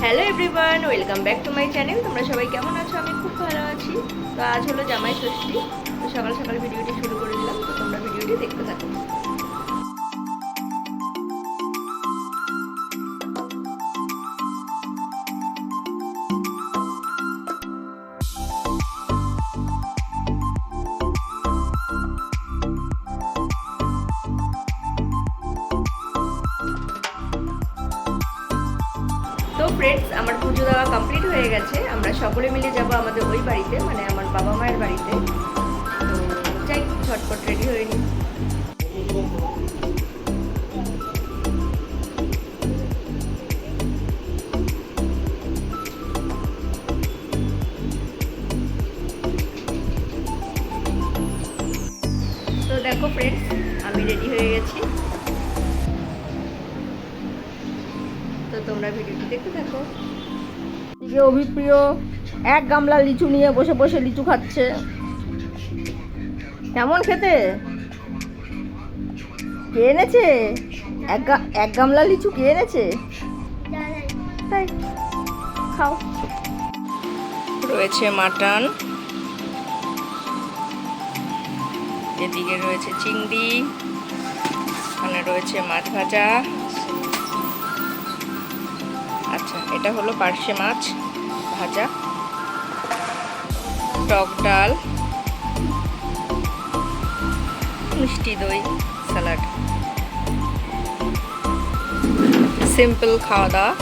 Hello everyone, welcome back to my channel. তোমরা সবাই কেমন আছো? আমি খুব ভালো আছি। তো আজ হলো জামাই ষষ্ঠী। তো সকাল সকাল ভিডিওটি শুরু করে দিলাম, তো তোমরা ভিডিওটি দেখতে থাকো। তো ফ্রেন্ডস, আমার পুজো দেওয়া কমপ্লিট হয়ে গেছে। আমরা সকলে মিলে যাব আমাদের ওই বাড়িতে, মানে আমার বাবা মায়ের বাড়িতে। তো যাই, ঝটপট রেডি হয়ে নিই। তো দেখো ফ্রেন্ডস, আমি রেডি হয়ে গেছি। তো তোমরা ভিডিওটি দেখতে থাকো। এদিকে অভিপ্রিয় এক গামলা লিচু নিয়ে বসে বসে লিচু খাচ্ছে। কেমন খেতে? কে এনেছে? এক গামলা লিচু কে এনেছে? তাই খাও। রয়েছে মাটন, এদিকে রয়েছে চিংড়ি, এখানে রয়েছে মাছ ভাজা। আচ্ছা, এটা হলো পার্শে মাছ ভাজা, টক ডাল, মিষ্টি দই, স্যালাড। সিম্পল খাওয়া দাওয়া,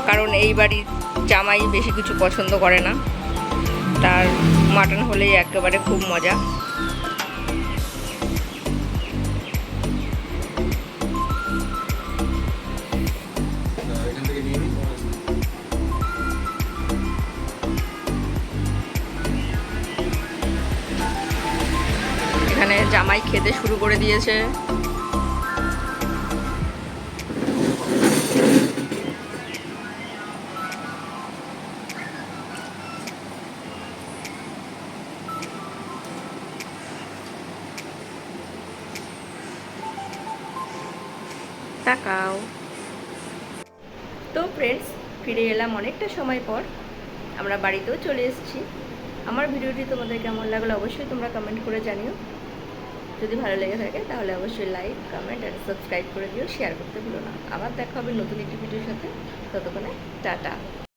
কারণ এই বাড়ির জামাই বেশি কিছু পছন্দ করে না, তার মাটন হলেই একেবারে খুব মজা। এখানে জামাই খেতে শুরু করে দিয়েছে। তাকাও। তো ফ্রেন্ডস, ফিরে এলাম অনেকটা সময় পর। আমরা বাড়িতেও চলে এসেছি। আমার ভিডিওটি তোমাদের কেমন লাগলো অবশ্যই তোমরা কমেন্ট করে জানিও। যদি ভালো লেগে থাকে তাহলে অবশ্যই লাইক, কমেন্ট আর সাবস্ক্রাইব করে দিও, শেয়ার করতে ভুলো না। আবার দেখা হবে নতুন একটি ভিডিওর সাথে। ততক্ষণে টাটা।